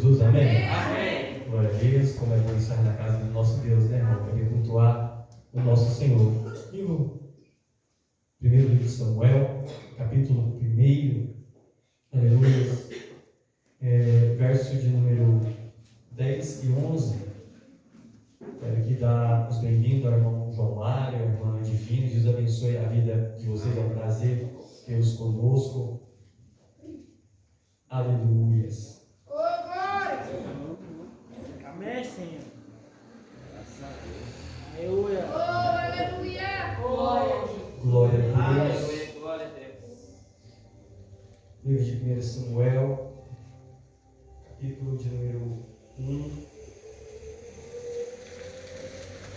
Jesus, amém? Amém. Glória a Deus, como é bom estar na casa do nosso Deus, né, irmão? Para cultuar o nosso Senhor. Livro, primeiro livro de Samuel, capítulo 1, aleluia, verso de número 10 e 11. Quero aqui dar os bem-vindos ao irmão João Mário, à irmã Divina. Deus abençoe a vida de vocês, é um prazer tê-los conosco. Aleluias. Amém, Senhor. Aleluia. Aleluia. Glória a Deus. Aleluia. Glória a Deus. Livro de 1 Samuel, capítulo de número 1,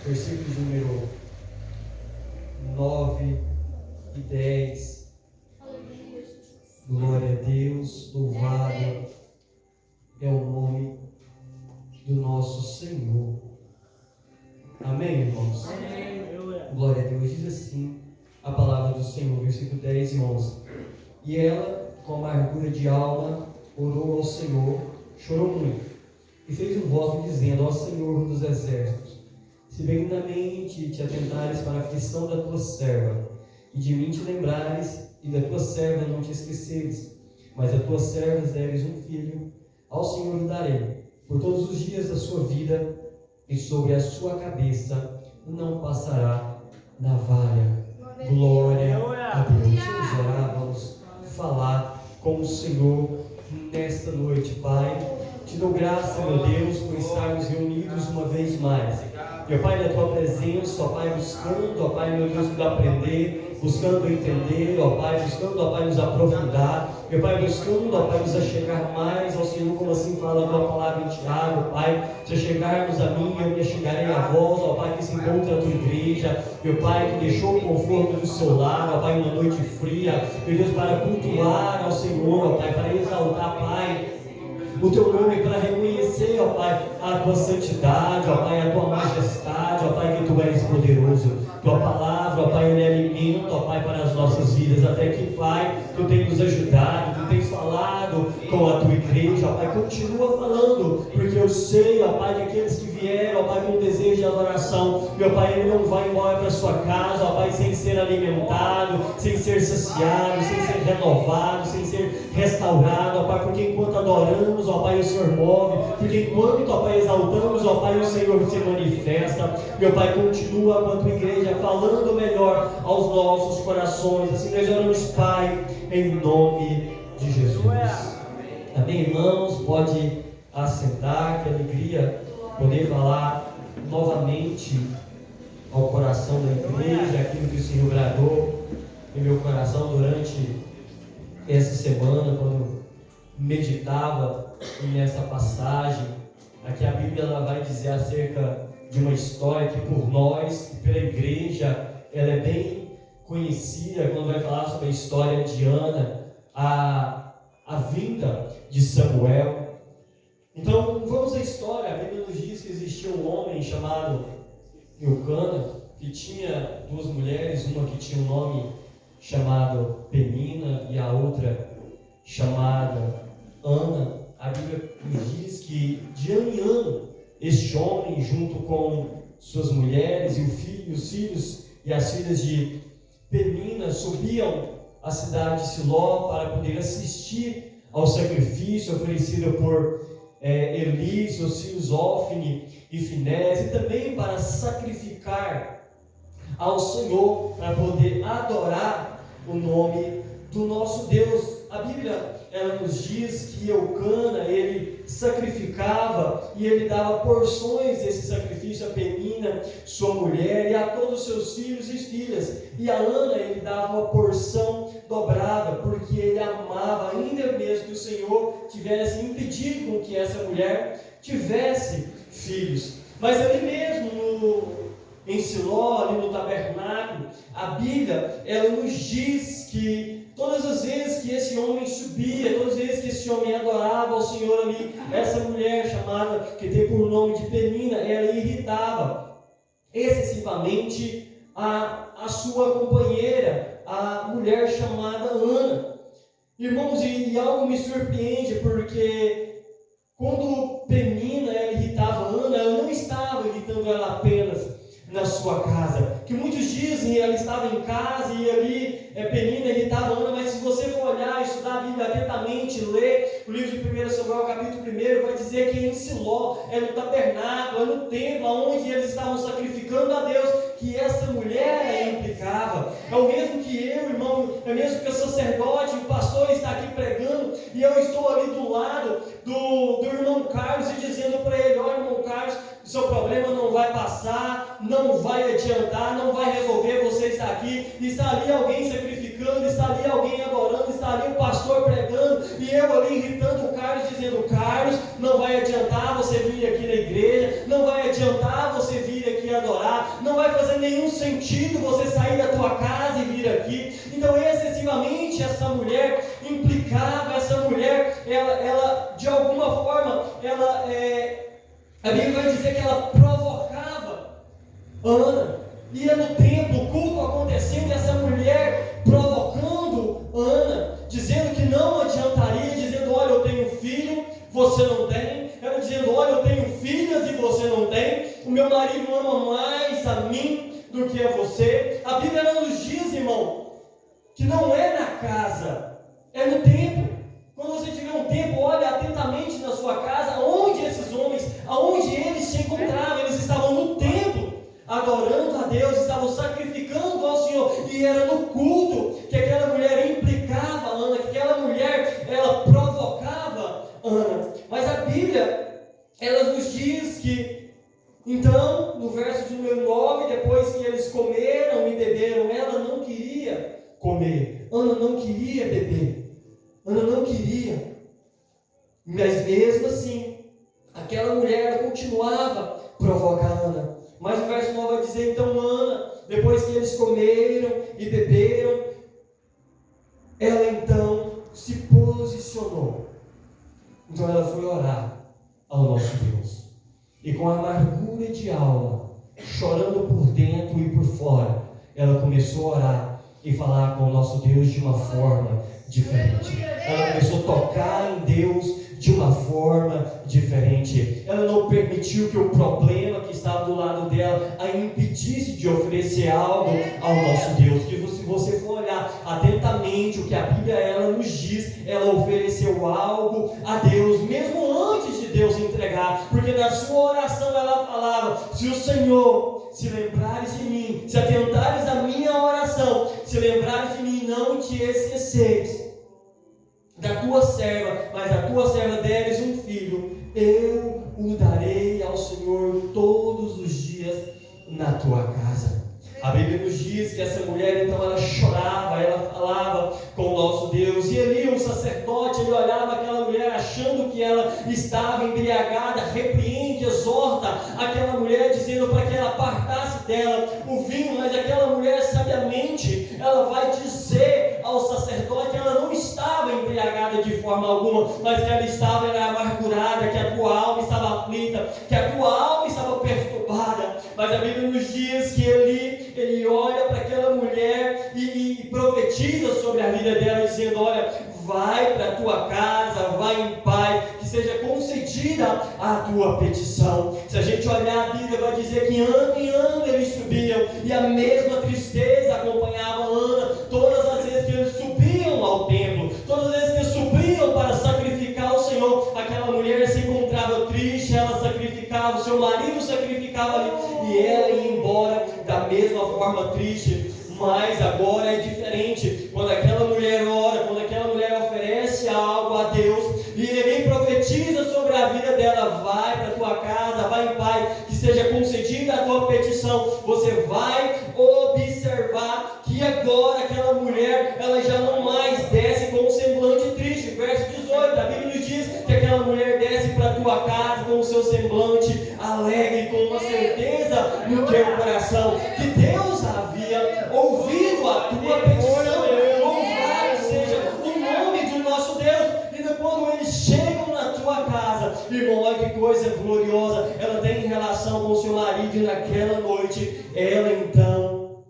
versículo de número 9 e 10. Glória a Deus, louvado é o nome do nosso Senhor. Amém, irmãos? Amém. Glória a Deus. Diz assim a palavra do Senhor, versículo 10 e 11. E ela, com amargura de alma, orou ao Senhor, chorou muito, e fez um voto dizendo: ó Senhor dos exércitos, se benignamente te atentares para a aflição da tua serva, e de mim te lembrares, e da tua serva não te esqueceres, mas a tua serva deres um filho, ao Senhor o darei, por todos os dias da sua vida, e sobre a sua cabeça não passará navalha. Glória a Deus. Vamos orar, vamos falar com o Senhor nesta noite. Pai, te dou graça, meu Deus, por estarmos reunidos uma vez mais. Meu Pai, na tua presença, ó Pai, buscando, ó Pai, meu Deus, aprender, buscando entender, ó Pai, buscando, ó Pai, nos aprofundar, meu Pai, buscando, ó Pai, nos achegar mais ao Senhor, como assim fala a tua palavra em Tiago, Pai, se achegarmos a mim, eu me achegarei a vós, ó Pai, que se encontra a tua igreja, meu Pai, que deixou o conforto do seu lar, ó Pai, uma noite fria, meu Deus, para cultuar ao Senhor, ó Pai, para exaltar, Pai, o teu nome, para reconhecer, ó Pai, a tua santidade, ó Pai, a tua majestade, ó Pai, que tu és poderoso. Tua palavra, ó Pai, é alimento, ó Pai, para as nossas vidas. Até que, Pai, tu tens nos ajudado, tu tens falado com a tua igreja, ó Pai, continua falando, porque eu sei, ó Pai, que aqueles que vieram, ó Pai, com desejo de adoração, meu Pai, ele não vai embora para sua casa, ó Pai, sem ser alimentado, sem ser saciado, sem ser renovado, sem ser restaurado, ó Pai, porque enquanto adoramos, ó Pai, o Senhor move, porque enquanto, ó Pai, exaltamos, ó Pai, o Senhor se manifesta. Meu Pai, continua com a tua igreja falando melhor aos nossos corações. Assim nós oramos, Pai, em nome de Jesus. Amém, irmãos? Pode assentar, que alegria poder falar novamente ao coração da igreja, aquilo que o Senhor bradou em meu coração durante essa semana, quando meditava nessa passagem. Aqui a Bíblia ela vai dizer acerca de uma história que por nós, pela igreja, ela é bem conhecida, quando vai falar sobre a história de Ana, a vinda de Samuel. Então vamos à história. A Bíblia nos diz que existia um homem chamado Eucana, que tinha duas mulheres, uma que tinha um nome chamado Penina e a outra chamada Ana. A Bíblia nos diz que de ano em ano este homem, junto com suas mulheres e os filhos e as filhas de Penina, subiam à cidade de Siló para poder assistir ao sacrifício oferecido por Eli, seus filhos Ofni e Finés, e também para sacrificar ao Senhor, para poder adorar o nome do nosso Deus. A Bíblia ela nos diz que Eucana, ele sacrificava e ele dava porções desse sacrifício a Penina, sua mulher, e a todos os seus filhos e filhas. E a Ana, ele dava uma porção dobrada, porque ele amava, ainda mesmo que o Senhor tivesse impedido com que essa mulher tivesse filhos. Mas ali mesmo em Siló, ali no tabernáculo, a Bíblia ela nos diz que todas as vezes que esse homem subia, todas as vezes que esse homem adorava ao Senhor ali, essa mulher chamada, que tem por nome de Penina, ela irritava excessivamente a sua companheira, a mulher chamada Ana. Irmãos, e algo me surpreende, porque quando sua casa. Que muitos dizem ela estava em casa e ali Penina irritava Ana, mas se você for olhar, estudar a Bíblia atentamente, ler o livro de 1 Samuel, capítulo 1, vai dizer que em Siló, no tabernáculo, no templo, onde eles estavam sacrificando a Deus, que essa mulher implicava. É o mesmo que eu, irmão, é o mesmo que o sacerdote, o pastor está aqui pregando, e eu estou ali do lado do irmão Carlos e dizendo para ele: olha, irmão Carlos, o seu problema não vai passar, não vai adiantar, não vai resolver, você está aqui, está ali alguém sacrificando, está ali alguém adorando, está ali o pastor pregando, e eu ali irritando o Carlos, dizendo: Carlos, não vai adiantar você vir aqui na igreja, não vai adiantar você vir aqui adorar, não vai fazer nenhum sentido você sair da tua casa e vir aqui. Então excessivamente essa mulher implicava, essa mulher, ela de alguma forma, a Bíblia vai dizer que ela provocava Ana. Ia no templo, o culto acontecendo, e essa mulher provocando Ana, dizendo que não adiantaria, dizendo: olha, eu tenho filho, você não tem. Ela dizendo: olha, eu tenho filhas e você não tem. O meu marido ama mais a mim do que a você. A Bíblia não nos diz, irmão, que não é na casa, é no templo. Quando você tiver um tempo, olhe atentamente na sua casa, onde esses homens, aonde eles se encontravam. Eles estavam no templo, adorando a Deus, estavam sacrificando ao Senhor, e era no culto que aquela mulher implicava Ana, que aquela mulher, ela provocava Ana. Mas a Bíblia, ela nos diz que, então, no verso de número 9, depois que eles comeram e beberam, ela não queria comer, Ana não queria beber, Ana não queria, mas mesmo assim, aquela mulher continuava a provocar Ana. Mas o verso 9 vai dizer: então Ana, depois que eles comeram e beberam, ela então se posicionou. Então ela foi orar ao nosso Deus, e com amargura de alma, chorando por dentro e por fora, ela começou a orar e falar com o nosso Deus de uma forma diferente. Ela começou a tocar em Deus de uma forma diferente. Ela não permitiu que o problema que estava do lado dela a impedisse de oferecer algo ao nosso Deus. Que se você for olhar atentamente o que a Bíblia ela nos diz, ela ofereceu algo a Deus, mesmo antes de Deus entregar, porque na sua oração ela falava: se o Senhor se lembrares de mim, se atentares à minha oração, se lembrares de mim, não te esqueceis da tua serva, mas a tua serva deres um filho, eu o darei ao Senhor todos os dias na tua casa. A Bíblia nos diz que essa mulher, então, ela chorava, ela falava com o nosso Deus, e ali o sacerdote, ele olhava aquela mulher achando que ela estava embriagada, repreende, exorta aquela mulher, dizendo para que ela apartasse dela o vinho, mas aquela mulher, sabiamente, ela vai dizer ao sacerdote que ela não estava embriagada de forma alguma, mas que ela estava amargurada, que a tua alma estava aflita, que a tua alma estava perturbada. Mas a Bíblia nos diz que ele olha para aquela mulher e profetiza sobre a vida dela, dizendo: olha, vai para a tua casa, vai em paz, que seja concedida a tua petição. Se a gente olhar a Bíblia, vai dizer que ano em ano eles subiam, e a mesma tristeza acompanhava Ana todas as vezes que eles subiam ao templo, todas as vezes que eles subiam para sacrificar ao Senhor. Aquela mulher se encontrava triste, ela sacrificava, o seu marido sacrificava ali, e ela ia embora da mesma forma triste. Mas agora é diferente. Quando aquela mulher ora, quando aquela mulher oferece algo a Deus, e ele profetiza sobre a vida dela: vai para a tua casa, vai em paz, que seja concedida a tua petição. Você vai observar que agora aquela mulher, ela já não mais desce com um semblante triste. Verso 18, a Bíblia nos diz que aquela mulher desce para a tua casa com o seu semblante alegre, com uma certeza no teu coração que Deus havia ouvido a tua petição. Louvado seja o nome do nosso Deus. E quando eles chegam na tua casa, irmão, olha que coisa gloriosa ela tem em relação com o seu marido. E naquela noite ela então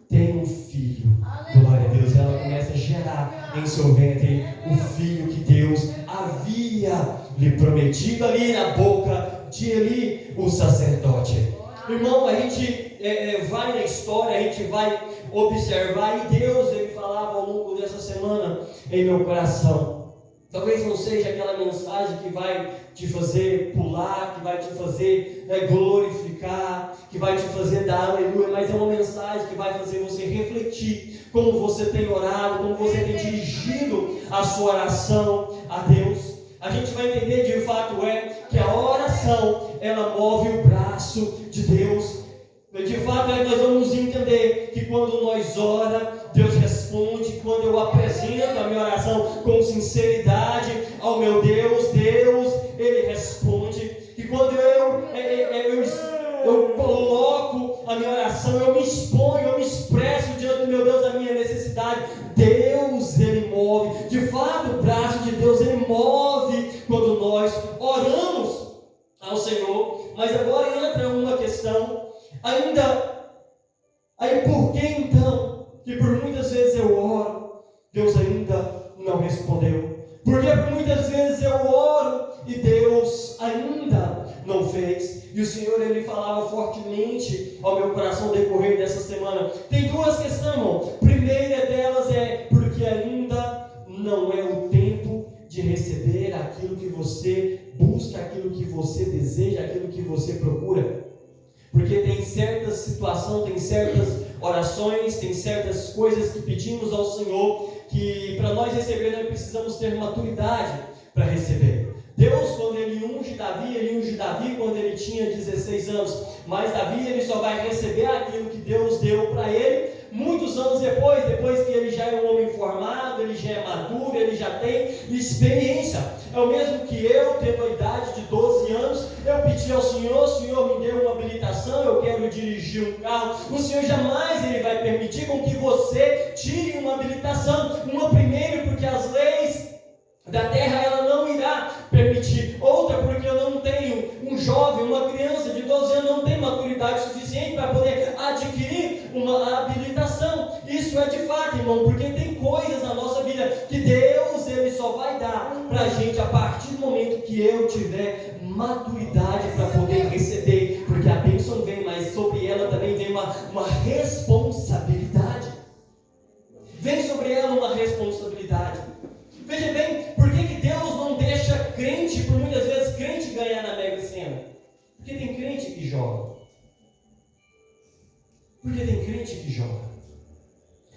tem um filho. Glória a Deus. Ela começa a gerar em seu ventre o filho que Deus havia lhe prometido ali na boca de Eli, o sacerdote. Irmão, a gente vai na história, a gente vai observar, e Deus, Ele falava ao longo dessa semana em meu coração. Talvez não seja aquela mensagem que vai te fazer pular, que vai te fazer glorificar, que vai te fazer dar aleluia, mas é uma mensagem que vai fazer você refletir como você tem orado, como você tem dirigido a sua oração a Deus. A gente vai entender de fato que a oração, ela move o braço de Deus. De fato nós vamos entender que quando nós oramos, Deus responde. Quando eu apresento a minha oração com sinceridade ao meu Deus, Ele responde. E quando eu coloco a minha oração, eu me exponho, eu me expresso diante do meu Deus a minha necessidade, Deus, Ele move. De fato, o braço de Deus, Ele move quando nós oramos ao Senhor. Mas agora entra uma questão, aí por que então, que por muitas vezes eu oro, Deus ainda não respondeu? Porque por muitas vezes eu oro e Deus ainda não fez. E o Senhor, Ele falava fortemente ao meu coração no decorrer dessa semana. Tem duas questões, irmão. Primeira delas é porque ainda não é o tempo de receber aquilo que você busca, aquilo que você deseja, aquilo que você procura. Porque tem certas situações, tem certas orações, tem certas coisas que pedimos ao Senhor, que para nós receber nós precisamos ter maturidade para receber. Deus, quando Ele unge Davi quando ele tinha 16 anos, mas Davi ele só vai receber aquilo que Deus deu para ele muitos anos depois que ele já é um homem formado, ele já é maduro, ele já tem experiência. É o mesmo que eu, tendo a idade de 12 anos, eu pedi ao Senhor me deu uma habilitação, eu quero dirigir um carro. O Senhor jamais Ele vai permitir com que você tire uma habilitação. Primeiro, porque as leis da terra ela não irá permitir. Outra, porque eu não tenho um jovem, uma criança de 12 anos não tem maturidade suficiente para poder adquirir uma habilitação. Isso é de fato, irmão, porque tem coisas na nossa vida que Deus Ele só vai dar para a gente a partir do momento que eu tiver maturidade para poder receber, porque a bênção vem, mas sobre ela também vem uma responsabilidade. Vem sobre ela uma responsabilidade. Veja bem, por que Deus não deixa crente, por muitas vezes crente, ganhar na Mega Sena? Porque tem crente que joga. Porque tem crente que joga.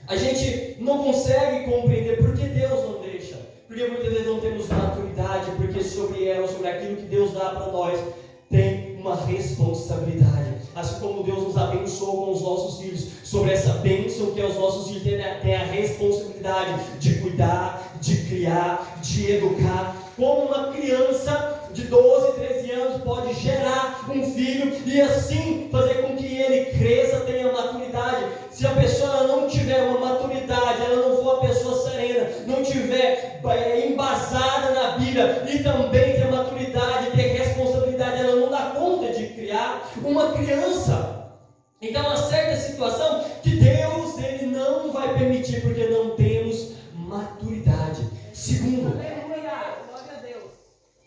A gente não consegue compreender por que Deus não deixa. Porque muitas vezes não temos maturidade, porque sobre ela, sobre aquilo que Deus dá para nós, tem uma responsabilidade. Assim como Deus nos abençoou com os nossos filhos, sobre essa bênção que é os nossos filhos, tem a responsabilidade de cuidar, de criar, de educar. Como uma criança de 12, 13 anos pode gerar um filho e assim fazer com que ele cresça, tenha maturidade. Se a pessoa não tiver uma maturidade, ela não for uma pessoa serena, não tiver embasada na Bíblia e também ter maturidade, ter responsabilidade, ela não dá conta de criar uma criança. Então há certa situação que Deus Ele não vai permitir, porque não temos maturidade. Segundo,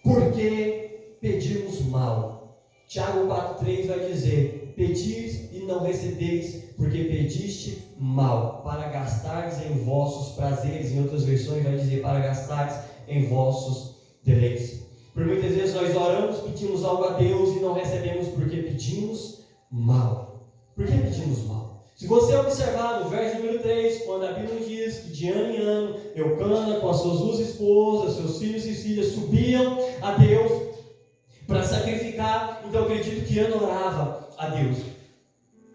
porque pedimos mal. Tiago 4,3 vai dizer: pedis e não recebeis, porque pediste mal, para gastares em vossos prazeres. Em outras versões vai dizer: para gastares em vossos deleites. Por muitas vezes nós oramos, pedimos algo a Deus e não recebemos porque pedimos mal. Por que pedimos mal? Se você observar no verso número 3, quando a Bíblia diz que de ano em ano Eucana com as suas duas esposas, seus filhos e filhas subiam a Deus para sacrificar, então eu acredito que Ana orava a Deus.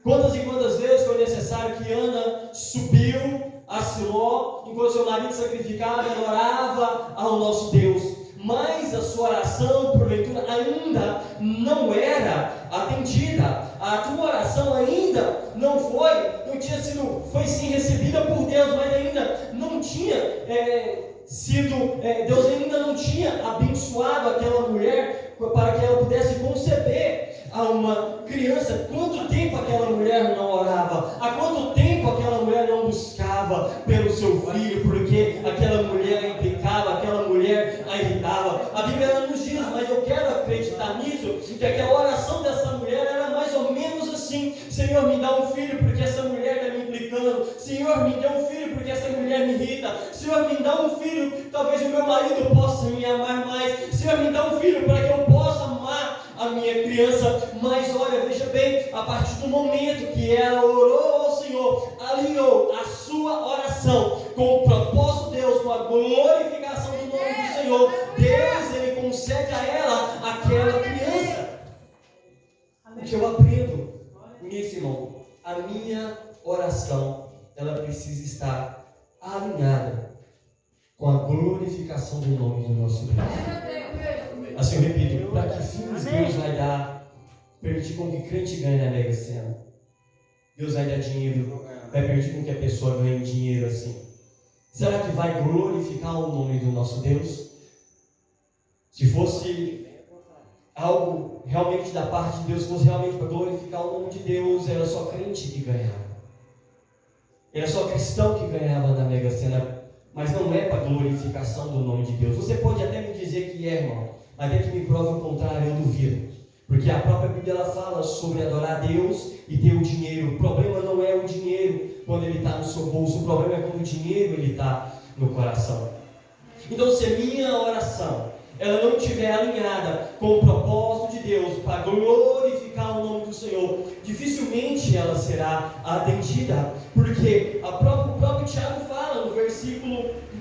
Quantas e quantas vezes foi necessário que Ana subiu a Siló, enquanto seu marido sacrificava, ela orava ao nosso Deus. Mas a sua oração, porventura, ainda não era atendida. A tua oração ainda foi sim recebida por Deus, mas ainda não tinha Deus ainda não tinha abençoado aquela mulher para que ela pudesse conceber a uma criança. Quanto tempo aquela mulher não orava? Há quanto tempo aquela mulher não buscava pelo seu filho? Porque aquela mulher a implicava, aquela mulher a irritava. A Bíblia nos diz, mas eu quero acreditar nisso, que aquela oração dessa mulher era mais ou menos assim: Senhor, Senhor, me dá um filho porque essa mulher está me implicando. Senhor, me dê um filho porque essa mulher me irrita. Senhor, me dá um filho, talvez o meu marido possa me amar mais. Senhor, me dá um filho para que eu possa amar a minha criança. Mas olha, veja bem, a partir do momento que ela orou ao Senhor, alinhou a sua oração com o propósito de Deus, com a glorificação do nome do Senhor, Deus, Ele concede a ela aquela criança. O que eu aprendo nisso, irmão, a minha oração, ela precisa estar alinhada com a glorificação do nome do nosso Deus. Assim eu repito, para que fins Deus vai dar, permitir com que crente ganhe na Mega Sena? Deus vai dar dinheiro, vai permitir com que a pessoa ganhe dinheiro assim? Será que vai glorificar o nome do nosso Deus? Se fosse algo realmente da parte de Deus, fosse realmente para glorificar o nome de Deus, era só crente que ganhava. Era só cristão que ganhava na Mega Sena. Mas não é para glorificação do nome de Deus. Você pode até me dizer que é, irmão, mas até que me prove o contrário, eu duvido. Porque a própria Bíblia ela fala sobre adorar a Deus e ter o dinheiro. O problema não é o dinheiro quando ele está no seu bolso. O problema é quando o dinheiro ele está no coração. Então, se a minha oração ela não estiver alinhada com o propósito de Deus para glorificar o nome do Senhor, dificilmente ela será atendida. Porque o próprio Tiago fala no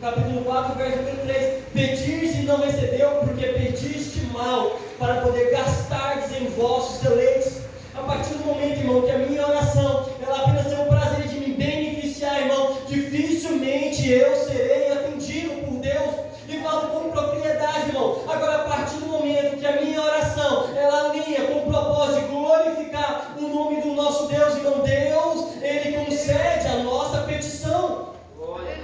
capítulo 4, verso 3: pedis e não recebeu, porque pediste mal, para poder gastardes em vossos deleites. A partir do momento, irmão, que a minha oração ela apenas tem o prazer de me beneficiar, irmão, dificilmente eu serei atendido por Deus. E falo com propriedade, irmão. Agora, a partir do momento que a minha oração ela alinha com o propósito de glorificar o nome do nosso Deus, irmão, Deus, Ele concede a nossa petição.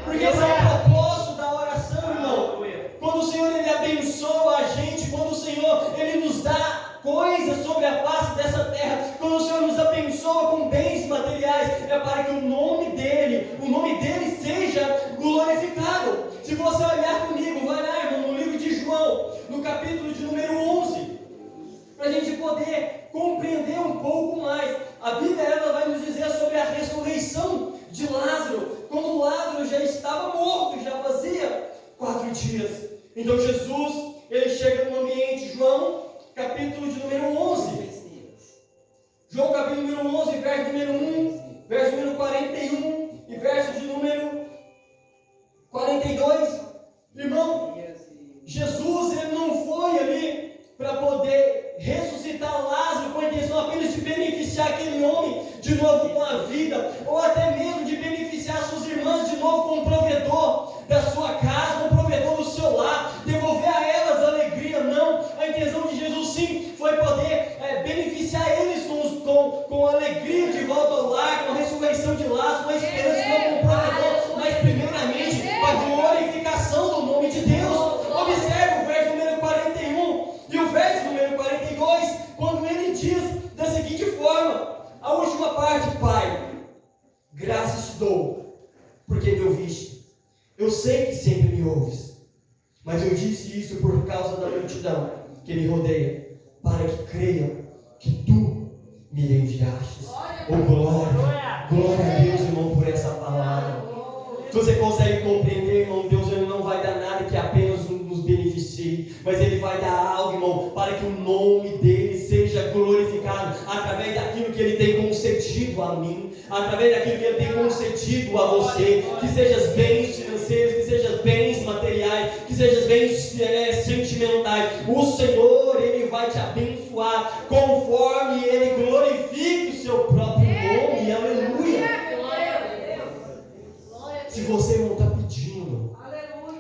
Porque esse é o propósito da oração, irmão. Quando o Senhor Ele abençoa a gente, quando o Senhor Ele nos dá coisas sobre a face dessa terra, quando o Senhor nos abençoa com bens materiais, é para que o nome dele seja glorificado. Se você olhar comigo, vai lá, irmão, no livro de João, no capítulo de número 11, para a gente poder compreender um pouco mais. A Bíblia ela vai nos dizer sobre a ressurreição de Lázaro, quando Lázaro já estava morto, já fazia 4 dias. Então Jesus, ele chega no ambiente, João, capítulo de número 11. João, capítulo número 11, verso número 1, verso número 41 e verso de número 42. Irmão, Jesus, ele não foi ali para poder ressuscitar Lázaro com a intenção apenas de beneficiar aquele homem de novo com a vida, ou até mesmo de beneficiar suas irmãs de novo com o provedor da sua casa, com o provedor do seu lar, devolver a elas a alegria. Não, a intenção de Jesus sim foi poder beneficiar eles com alegria de volta ao lar, com a ressurreição de Lázaro, com a esperança, não com o provedor, mas primeiramente com a glorificação do nome de Deus. Observe o verso número 41 e o verso número 42, quando ele diz da seguinte forma, a última parte: Pai, graças te dou, porque me ouviste. Eu sei que sempre me ouves, mas eu disse isso por causa da multidão que me rodeia, para que creiam que tu me enviaste. Oh, glória a Deus, irmão, por essa palavra. Se você consegue compreender, irmão, Deus ele não vai dar nada que apenas nos beneficie, mas Ele vai dar algo, irmão, para que o nome dEle seja glorificado, através daquilo que Ele tem concedido a mim, através daquilo que Ele tem concedido a você, que sejam bens financeiros, que sejam bens materiais, que sejam bens sentimentais. O Senhor, Ele vai te abençoar, conforme Ele glorifique o seu próprio nome. Aleluia! Se você não está pedindo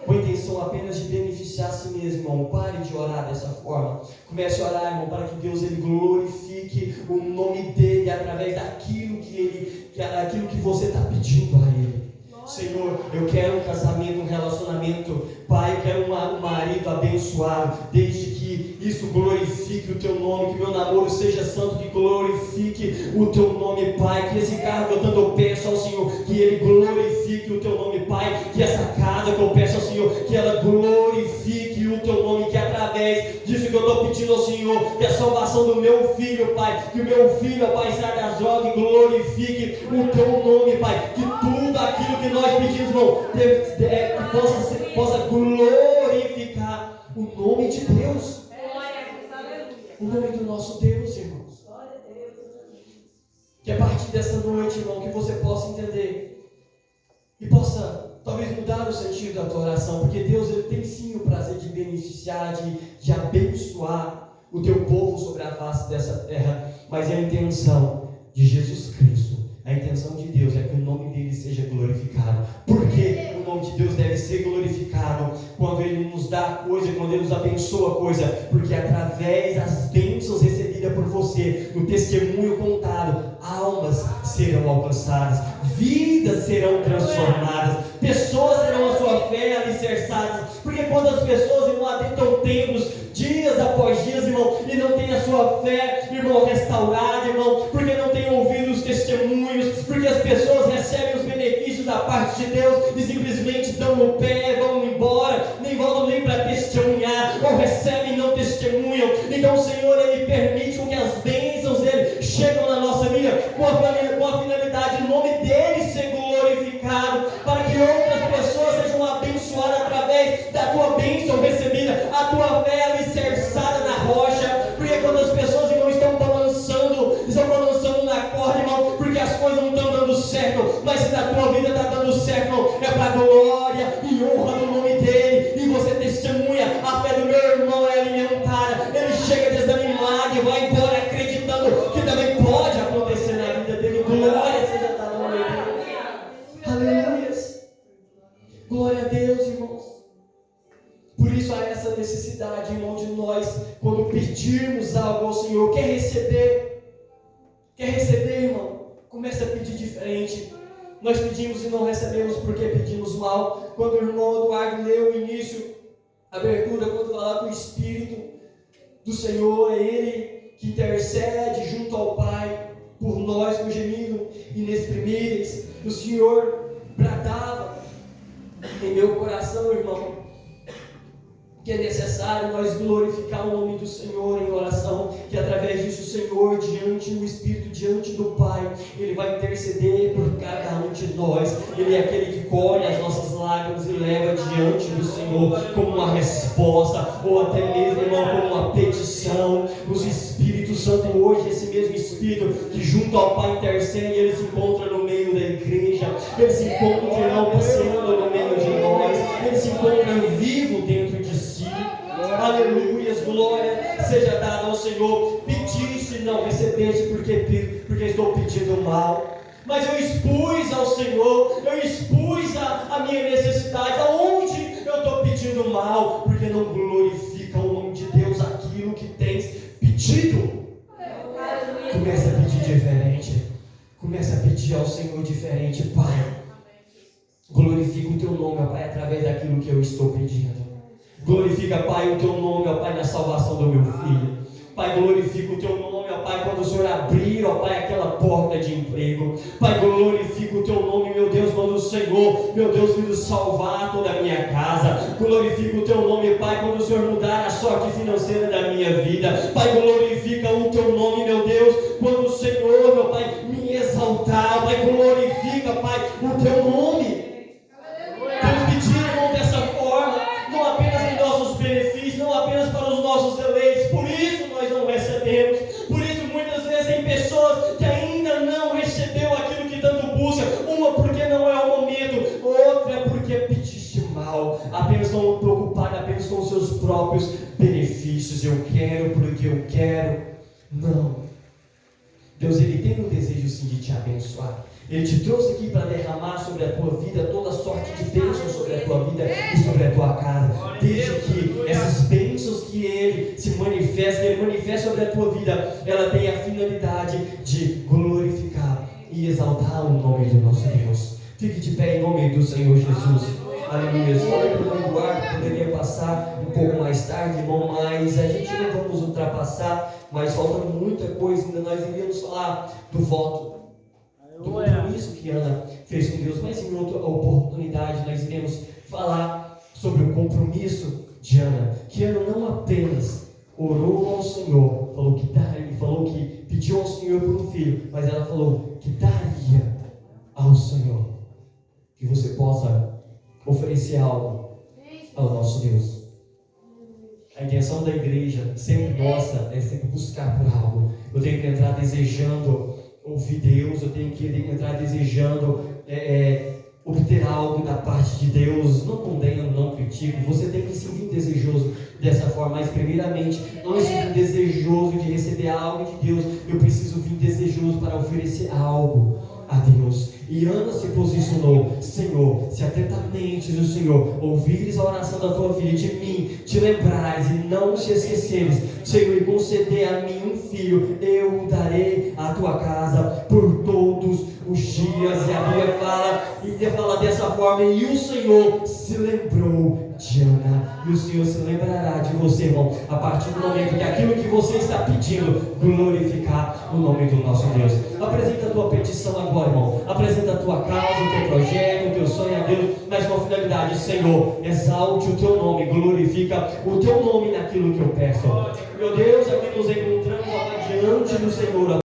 com a intenção apenas de beneficiar a si mesmo, irmão, pare de orar dessa forma. Comece a orar, irmão, para que Deus ele glorifique o nome dele através daquilo que você está pedindo a ele. Senhor, eu quero um casamento, um relacionamento, Pai, eu quero um marido abençoado, desde que isso glorifique o Teu nome, que meu namoro seja santo, que glorifique o Teu nome, Pai, que esse carro que eu tanto peço ao Senhor, que ele glorifique o Teu nome, Pai, que essa casa que eu peço ao Senhor, que ela glorifique o Teu nome, que através disso que eu estou pedindo ao Senhor que a salvação do meu filho, Pai, que o meu filho, Pai, saia das drogas e glorifique o Teu nome, Pai, que tudo aquilo que nós pedimos, irmão, que possa glorificar o nome de Deus, o nome do nosso Deus, irmãos. Que a partir dessa noite, irmão, que você possa entender e possa talvez mudar o sentido da tua oração, porque Deus, Ele tem sim o prazer de beneficiar, de abençoar o teu povo sobre a face dessa terra, mas a intenção de Jesus Cristo, a intenção de Deus é que o nome dele seja glorificado. Porque o nome de Deus deve ser glorificado quando Ele nos dá coisa, quando Ele nos abençoa coisa, porque através das bênçãos recebidas por você, no testemunho contado, almas serão alcançadas, vidas serão transformadas, pessoas terão a sua fé alicerçadas, porque quando as pessoas, irmão, adentram tempos, dias após dias, irmão, e não tem a sua fé, irmão, restaurada, irmão, porque não tem ouvido os testemunhos, porque as pessoas recebem os benefícios da parte de Deus e simplesmente dão no pé, vão embora, nem voltam nem para testemunhar, ou recebem e não testemunham. Então o Senhor, Ele permite com que as bênçãos dEle chegam na nossa vida com a finalidade do nome dEle ser glorificado, para que outras pessoas sejam abençoadas através da tua bênção recebida, a tua fé alicerçada na rocha. Porque quando as pessoas, irmão, estão balançando na corda, irmão, porque as coisas não estão dando certo, mas se na tua vida está dando certo, irmão, é para a glória e honra do nome dEle, e você testemunha, a fé do meu irmão é alimentada, ele chega desanimado e vai embora acreditando que também pode acontecer na vida dele. Glória seja dada ao nome dele. Aleluia. Glória a Deus, irmãos. Por isso há essa necessidade, irmão, de nós, quando pedirmos algo ao Senhor, quer receber, irmão, comece a pedir diferente. Nós pedimos e não recebemos porque pedimos mal. Quando o irmão Eduardo leu o início, a abertura, quando fala que o Espírito do Senhor é Ele que intercede junto ao Pai por nós com gemido inexprimíveis, o Senhor bradava em meu coração, irmão, que é necessário nós glorificar o nome do Senhor em oração, que através disso o Senhor, o Espírito diante do Pai, Ele vai interceder por cada um de nós. Ele é aquele que colhe as nossas lágrimas e leva diante do Senhor como uma resposta, ou até mesmo, irmão, como uma petição. Os Espíritos Santo hoje, esse mesmo Espírito que junto ao Pai intercede, ele se encontra no meio da igreja, ele se encontra, irmão, passeando no meio de nós, ele se encontra vivo dentro de si. Aleluias, glória seja dada ao Senhor. Pediste e não recebeste, porque estou pedindo mal. Mas eu expus ao Senhor, eu expus a minha necessidade. Aonde eu estou pedindo mal? Porque não glorifica o nome de Deus aquilo que tens pedido. Comece a pedir diferente. Comece a pedir ao Senhor diferente. Pai, glorifica o teu nome, ó Pai, através daquilo que eu estou pedindo. Glorifica, Pai, o teu nome, ó Pai, na salvação do meu filho. Pai, glorifica o teu nome, ó Pai, quando o Senhor abrir, ó Pai, aquela porta de emprego. Pai, glorifica o teu nome, meu Deus, quando o Senhor, meu Deus, vir salvar toda a minha casa. Glorifica o teu nome, Pai, quando o Senhor mudar a sorte financeira da minha vida. Pai, glorifica o teu nome, meu Deus, quando o Senhor, meu Pai, me exaltar. Pai, glorifica, Pai, o teu nome. Vamos pedir, irmão, dessa forma, não apenas em nossos benefícios, não apenas para os nossos deleites. Por isso nós não recebemos. Por isso muitas vezes tem pessoas que ainda não recebeu aquilo que tanto busca. Uma porque não é o momento, outra porque pediste mal, apenas estão preocupados apenas com os seus próprios benefícios. Eu quero porque eu quero. Não. Deus, Ele tem um desejo sim de te abençoar. Ele te trouxe aqui para derramar sobre a tua vida toda sorte de bênçãos sobre a tua vida e sobre a tua casa. Desde que essas bênçãos que Ele se manifesta, que Ele manifesta sobre a tua vida, ela tem a finalidade de glorificar e exaltar o nome do nosso Deus. Fique de pé em nome do Senhor Jesus. Aleluia. Falei para o irmão Eduardo, poderia passar um pouco mais tarde, irmão, mas a gente não vamos ultrapassar, mas falta muita coisa ainda. Nós iríamos falar do voto, do compromisso que Ana fez com Deus, mas em outra oportunidade nós iremos falar sobre o compromisso de Ana, que Ana não apenas orou ao Senhor, falou que daria, falou que pediu ao Senhor por um filho, mas ela falou que daria ao Senhor, que você possa oferecer algo ao nosso Deus. A intenção da igreja, sempre nossa, é sempre buscar por algo. Eu tenho que entrar desejando ouvir Deus, eu tenho que entrar desejando obter algo da parte de Deus. Não condeno, não critico. Você tem que se vir desejoso dessa forma, mas primeiramente, antes de vir desejoso de receber algo de Deus, eu preciso vir desejoso para oferecer algo a Deus. E Ana se posicionou: Senhor, se atentamente o Senhor ouvires a oração da tua filha, de mim te lembrares e não te esqueceres, Senhor, e conceder a mim um filho, eu darei a tua casa por todos os dias. E a Bíblia fala dessa forma: e o Senhor se lembrou de Ana, e o Senhor se lembrará de você, irmão, a partir do momento que aquilo que você está pedindo glorificar o nome do nosso Deus. Apresenta a tua petição agora, irmão. Apresenta a tua causa, o teu projeto, o teu sonho a Deus, mas com a finalidade: Senhor, exalte o teu nome, glorifica o teu nome naquilo que eu peço. Meu Deus, aqui nos encontramos diante do Senhor.